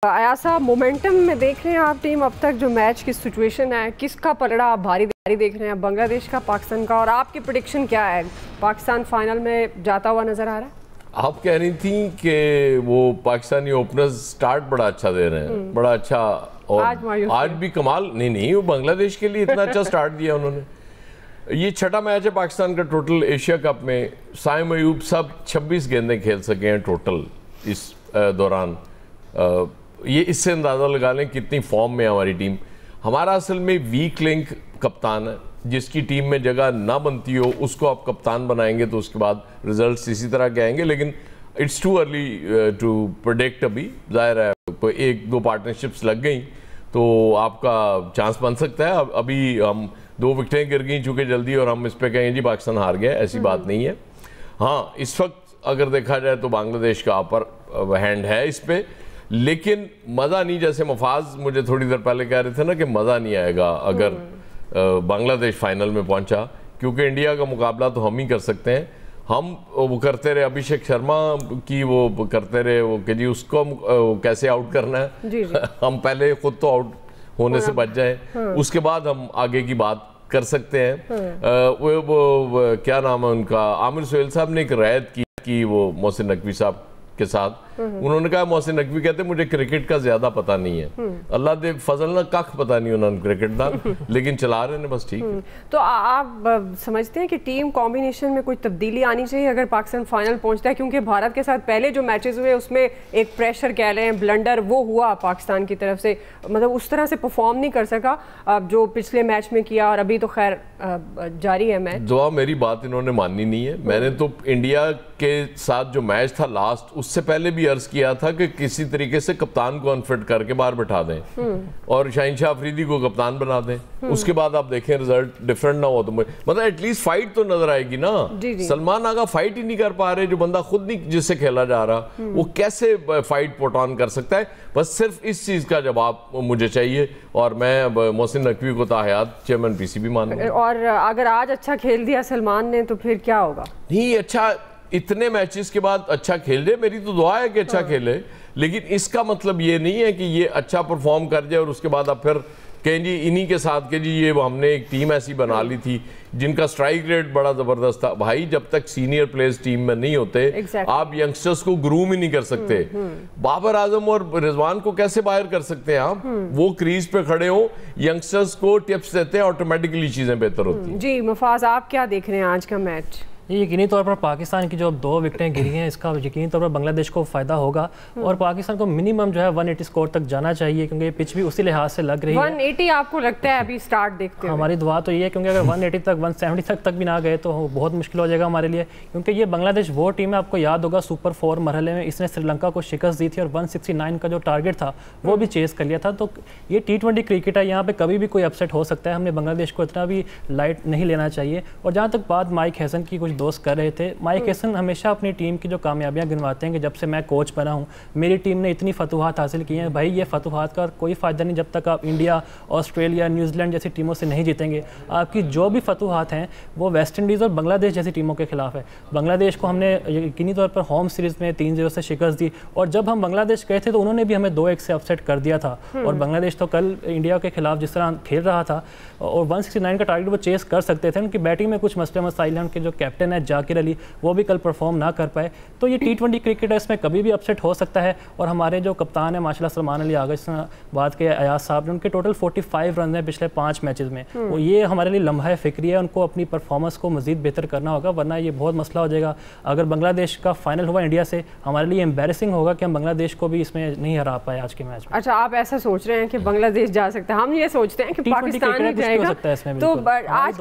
अयाज साहब, मोमेंटम में देख रहे हैं आप टीम अब तक जो मैच की सिचुएशन है, किसका पलड़ा आप भारी देख रहे हैं, बांग्लादेश का, पाकिस्तान का, और आपकी प्रेडिक्शन क्या है? पाकिस्तान फाइनल में जाता हुआ नजर आ रहा है? आप कह रही थी कि वो पाकिस्तानी ओपनर्स स्टार्ट बड़ा अच्छा दे रहे हैं, बड़ा अच्छा, और आज भी कमाल नहीं वो बांग्लादेश के लिए इतना अच्छा स्टार्ट दिया उन्होंने। ये छठा मैच है पाकिस्तान का टोटल एशिया कप में। साइम अयूब सब 26 गेंदें खेल सके हैं टोटल इस दौरान। ये इससे अंदाज़ा लगा लें कितनी फॉर्म में हमारी टीम। हमारा असल में वीक लिंक कप्तान है, जिसकी टीम में जगह ना बनती हो उसको आप कप्तान बनाएंगे तो उसके बाद रिजल्ट्स इसी तरह के आएंगे। लेकिन it's too early to predict. अभी जाहिर है एक दो पार्टनरशिप्स लग गई तो आपका चांस बन सकता है। अभी हम 2 विकेटें गिर गई चूँकि जल्दी, और हम इस पर कहें जी पाकिस्तान हार गया, ऐसी बात नहीं है। हाँ, इस वक्त अगर देखा जाए तो बांग्लादेश का अपर हैंड है इस पर, लेकिन मज़ा नहीं, जैसे मफाज मुझे थोड़ी देर पहले कह रहे थे ना कि मज़ा नहीं आएगा अगर बांग्लादेश फाइनल में पहुंचा, क्योंकि इंडिया का मुकाबला तो हम ही कर सकते हैं। हम वो करते रहे, अभिषेक शर्मा की वो करते रहे वो कि जी उसको कैसे आउट करना है जी। हम पहले खुद तो आउट होने से बच जाए, उसके बाद हम आगे की बात कर सकते हैं। वो क्या नाम है उनका, आमिर सोहेल साहब ने एक रैयत की वो मोहसिन नकवी साहब के साथ। उन्होंने कहा, मोहसिन नकवी कहते मुझे क्रिकेट का ज्यादा पता नहीं है, अल्लाह दे फजल ना कख पता नहीं उन्होंने क्रिकेट का, लेकिन चला रहे हैं बस ठीक है। तो आप समझते हैं कि टीम कॉम्बिनेशन में कोई तब्दीली आनी चाहिए अगर पाकिस्तान फाइनल पहुंचता है? क्योंकि भारत के साथ पहले जो मैचेस हुए उसमें एक प्रेशर कह रहे हैं, ब्लंडर वो हुआ पाकिस्तान की तरफ से, मतलब उस तरह से परफॉर्म नहीं कर सका जो पिछले मैच में किया, और अभी तो खैर जारी है मैच। दुआ मेरी बात इन्होंने माननी नहीं है। मैंने तो इंडिया के साथ जो मैच था लास्ट, उससे पहले भी अर्ज किया था कि किसी तरीके से कप्तान को अनफिट करके बाहर बिठा दें और शाहीन शाह अफरीदी को कप्तान बना दें। उसके बाद आप देखें रिजल्ट डिफरेंट ना हो तो मतलब एटलीस्ट फाइट तो नजर आएगी ना। सलमान आगा फाइट ही नहीं कर पा रहे, जो बंदा खुद नहीं जिससे खेला जा रहा, वो कैसे फाइट पुट ऑन कर सकता है? बस सिर्फ इस चीज का जवाब मुझे चाहिए, और मैं मोहसिन नकवी को ताहयात चेयरमैन पीसीबी मानूंगा। और अगर आज अच्छा खेल दिया सलमान ने तो फिर क्या होगा? नहीं, अच्छा इतने मैचेस के बाद अच्छा खेल रहे, मेरी तो दुआ है कि अच्छा खेले, लेकिन इसका मतलब ये नहीं है कि ये अच्छा परफॉर्म कर जाए और उसके बाद आप फिर कहें जी इन्हीं के साथ के जी ये हमने एक टीम ऐसी बना ली थी जिनका स्ट्राइक रेट बड़ा जबरदस्त था। भाई, जब तक सीनियर प्लेयर्स टीम में नहीं होते आप यंगस्टर्स को ग्रूम ही नहीं कर सकते। बाबर आजम और रिजवान को कैसे बाहर कर सकते हैं आप? वो क्रीज पे खड़े हो, यंगस्टर्स को टिप्स देते हैं, ऑटोमेटिकली चीजें बेहतर होती हैं। जी मफाज, आप क्या देख रहे हैं आज का मैच? ये यकीनी तौर पर पाकिस्तान की जो 2 विकेटें गिरी हैं इसका यकीनी तौर पर बांग्लादेश को फ़ायदा होगा, और पाकिस्तान को मिनिमम जो है 180 स्कोर तक जाना चाहिए, क्योंकि ये पिच भी उसी लिहाज से लग रही है। 180 आपको लगता है अभी स्टार्ट देखते हैं? हमारी दुआ तो ये है, क्योंकि अगर 180 तक 170 तक भी ना गए तो बहुत मुश्किल हो जाएगा हमारे लिए, क्योंकि ये बांग्लादेश वो टीम है, आपको याद होगा सुपर 4 मरहले में इसने श्रीलंका को शिकस्त दी थी और 169 का जो टारगेट था वो भी चेस कर लिया था। तो ये T20 क्रिकेट है, यहाँ पर कभी भी कोई अपसेट हो सकता है। हमने बांग्लादेश को इतना भी लाइट नहीं लेना चाहिए। और जहाँ तक बात माइक हैसन की, कुछ दोस्त कर रहे थे, माइक हैसन हमेशा अपनी टीम की जो कामयाबियां गिनवाते हैं कि जब से मैं कोच बना हूं मेरी टीम ने इतनी फतूहात हासिल की हैं। भाई, ये फतूहात का कोई फ़ायदा नहीं जब तक आप इंडिया, ऑस्ट्रेलिया, न्यूजीलैंड जैसी टीमों से नहीं जीतेंगे। आपकी जो भी फतूहात हैं वो वेस्ट इंडीज़ और बांग्लादेश जैसी टीमों के खिलाफ है। बांग्लादेश को हमने यकीनी तौर पर होम सीरीज़ में 3-0 से शिकस्त दी, और जब हम बांग्लादेश गए थे तो उन्होंने भी हमें 2-1 से अपसेट कर दिया था। और बांग्लादेश तो कल इंडिया के खिलाफ जिस तरह खेल रहा था और 169 का टारगेट वो चेस कर सकते थे। उनकी बैटिंग में कुछ मसले मसाइल हैं, उनके जो कैप्टन है जाकिर अली वो भी कल परफॉर्म ना कर पाए। तो ये T20 क्रिकेट है, इसमें कभी भी अपसेट हो सकता है। और हमारे जो कप्तान है माशाल्लाह सलमान अली आगा, जिस बात के अयाज साहब ने, उनके टोटल 45 रन हैं पिछले 5 मैचेस में। वो ये हमारे लिए लम्हा फिक्री है, उनको अपनी परफॉर्मेंस को मजीद बेहतर करना होगा, वरना ये बहुत मसला हो जाएगा। अगर बांग्लादेश का फाइनल हुआ इंडिया से, हमारे लिए एम्बेरसिंग होगा कि हम बांग्लादेश को भी इसमें नहीं हरा पाए आज के मैच में। अच्छा, आप ऐसा सोच रहे हैं कि बांग्लादेश जा सकता है? हम ये सोचते हैं कि पाकिस्तान ही जाएगा। तो आज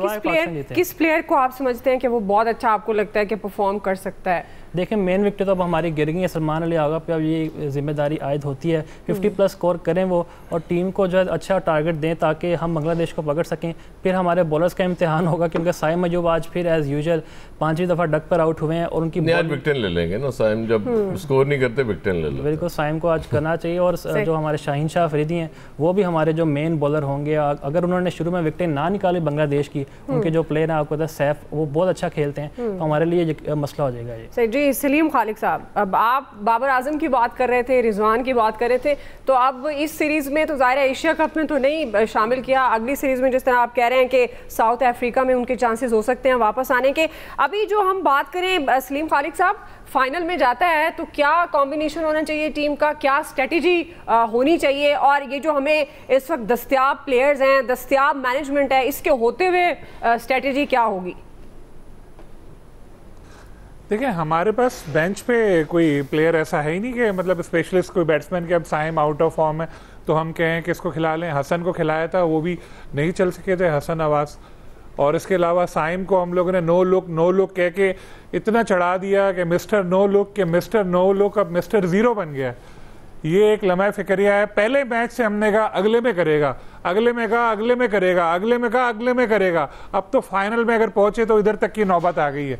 किस प्लेयर को आप समझते हैं कि वो बहुत अच्छा आपको लगता है कि परफॉर्म कर सकता है? देखें, मेन विकेट तो अब हमारी गिर गई है, सलमान अली आगा पे अब ये जिम्मेदारी आयद होती है 50+ स्कोर करें वो, और टीम को जो है अच्छा टारगेट दें ताकि हम बांग्लादेश को पकड़ सकें। फिर हमारे बॉलर्स का इम्तिहान होगा, क्योंकि साइम अयूब आज फिर एज यूजुअल 5वीं दफ़ा डक पर आउट हुए हैं, और उनकी विकेट ले लेंगे ना साइम, जब स्कोर नहीं करते विकेट ले लेंगे। बिल्कुल, साइम को आज करना चाहिए। और जो हमारे शाहीन शाह अफरीदी हैं वो भी हमारे जो मेन बॉलर होंगे। अगर उन्होंने शुरू में विकेटें ना निकाली बांग्लादेश की, उनके जो प्लेयर हैं आपको पता है सैफ, वो बहुत अच्छा खेलते हैं। हैं तो हमारे लिए मसला हो जाएगा ये। सही जी। सलीम खालिक साहब, अब आप बाबर आजम की बात कर रहे थे, रिजवान की बात कर रहे थे, तो अब इस सीरीज़ में तो ज़ाहिर है एशिया कप में तो नहीं शामिल किया, अगली सीरीज़ में जिस तरह आप कह रहे हैं कि साउथ अफ्रीका में उनके चांसेस हो सकते हैं वापस आने के। अभी जो हम बात करें सलीम खालिक साहब, फाइनल में जाता है तो क्या कॉम्बिनेशन होना चाहिए टीम का, क्या स्ट्रेटजी होनी चाहिए, और ये जो हमें इस वक्त दस्तयाब प्लेयर्स हैं, दस्तयाब मैनेजमेंट है, इसके होते हुए स्ट्रेटजी क्या होगी? देखिए, हमारे पास बेंच पे कोई प्लेयर ऐसा है ही नहीं कि मतलब स्पेशलिस्ट कोई बैट्समैन के अब साइम आउट ऑफ फॉर्म है तो हम कहें कि इसको खिला लें। हसन को खिलाया था, वो भी नहीं चल सके थे, हसन नवाज। और इसके अलावा साइम को हम लोगों ने नो लुक कह के इतना चढ़ा दिया कि मिस्टर नो लुक अब मिस्टर ज़ीरो बन गया। ये एक लम्हा फिक्रिया है। पहले मैच से हमने कहा अगले में करेगा, अगले में कहा अगले में करेगा, अगले में कहा अगले में करेगा, अब तो फाइनल में अगर पहुंचे तो इधर तक की नौबत आ गई है।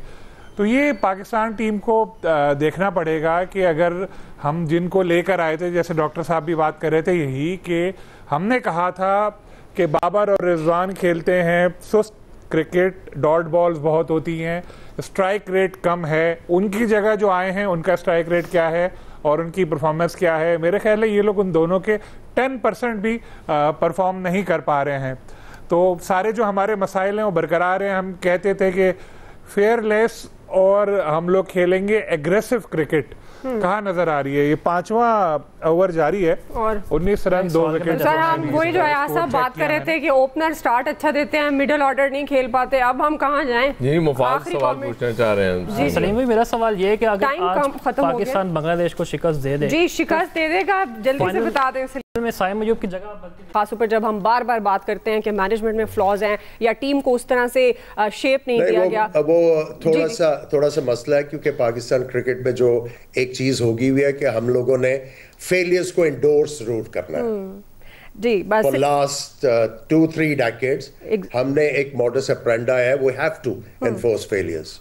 तो ये पाकिस्तान टीम को देखना पड़ेगा कि अगर हम जिनको लेकर आए थे, जैसे डॉक्टर साहब भी बात कर रहे थे, यही कि हमने कहा था कि बाबर और रिजवान खेलते हैं सुस्त क्रिकेट, डॉट बॉल्स बहुत होती हैं, स्ट्राइक रेट कम है। उनकी जगह जो आए हैं उनका स्ट्राइक रेट क्या है और उनकी परफॉर्मेंस क्या है? मेरे ख्याल है ये लोग उन दोनों के 10% भी परफॉर्म नहीं कर पा रहे हैं। तो सारे जो हमारे मसाइल हैं वो बरकरार हैं। हम कहते थे कि फेयरलेस और हम लोग खेलेंगे एग्रेसिव क्रिकेट, कहाँ नजर आ रही है? ये 5वां ओवर जारी है और 19 रन 2 विकेट। सर, हम वही जो है साहब बात कर रहे थे कि ओपनर स्टार्ट अच्छा देते हैं, मिडिल ऑर्डर नहीं खेल पाते, अब हम कहाँ जाएं? यही मुफाद सवाल पूछना चाह रहे हैं। जी सलीम भाई, मेरा सवाल ये है कि अगर आज पाकिस्तान बांग्लादेश को शिकस्त दे दे, जी शिकस्त दे देगा, जल्दी से बता दें में साइम अयूब की जगह, खासतौर पर जब हम बार बार बात करते हैं कि मैनेजमेंट में फ्लॉज हैं या टीम को उस तरह से शेप नहीं दिया गया। अब वो थोड़ा सा मसला है, क्योंकि पाकिस्तान क्रिकेट में जो एक चीज होगी हुई है कि हम लोगों ने फेलियर्स को इंडोर्स रूट करना है। जी बस फॉर लास्ट 2-3 डेकेड्स हमने एक मॉडस ऑपरेंडी है, we have to enforce failures.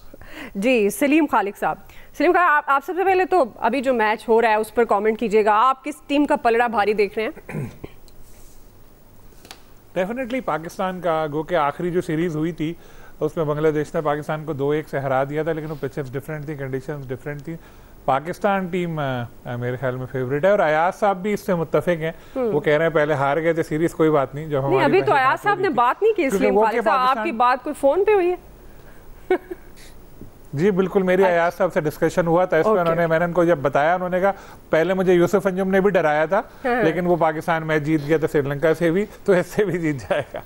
जी सलीम खालिक साहब, सलीम खान, आप सबसे पहले तो अभी जो मैच हो रहा है उस पर कमेंट कीजिएगा। आप किस टीम का पलड़ा भारी देख रहे हैं? डेफिनेटली पाकिस्तान का, गो के आखिरी जो सीरीज हुई थी उसमें बांग्लादेश ने पाकिस्तान को 2-1 से हरा दिया था, लेकिन वो पिचेस डिफरेंट थी, कंडीशंस डिफरेंट थी। पाकिस्तान टीम मेरे ख्याल में फेवरेट है और अयाज साहब भी इससे मुत्तफिक हैं। वो कह रहे हैं पहले हार गए थे सीरीज, कोई बात नहीं। जब हमारी अभी तो अयाज साहब ने बात नहीं की, सलीम खालिक साहब आपकी बात कोई फोन पे हुई है? जी बिल्कुल, मेरी अयाज साहब से डिस्कशन हुआ था इस पर। मैंने उनको जब बताया, उन्होंने कहा पहले मुझे यूसुफ अंजुम ने भी डराया था, लेकिन वो पाकिस्तान मैच जीत गया था श्रीलंका से भी, तो इससे भी जीत जाएगा।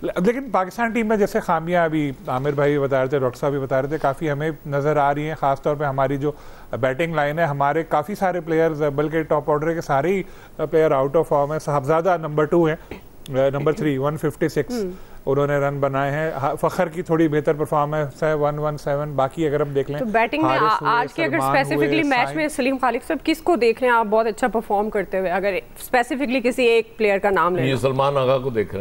लेकिन पाकिस्तान टीम में जैसे खामियां अभी आमिर भाई भी बता रहे थे, डॉक्टर साहब भी बता रहे थे, काफ़ी हमें नज़र आ रही हैं। ख़ासतौर पे हमारी जो बैटिंग लाइन है, हमारे काफ़ी सारे प्लेयर्स, बल्कि टॉप ऑर्डर के सारे ही प्लेयर आउट ऑफ फॉर्म है। साहबजादा नंबर 2 है, नंबर 3 156 उन्होंने रन बनाए हैं। फखर की थोड़ी बेहतर परफॉर्मेंस है 117। बाकी अगर हम देख लें तो बैटिंग में आज के अगर स्पेसिफिकली मैच में सलीम खालिक साहब किसको देख रहे हैं आप बहुत अच्छा परफॉर्म करते हुए, अगर स्पेसिफिकली किसी एक प्लेयर का नाम लें? सलमान आगा को देख रहे हैं।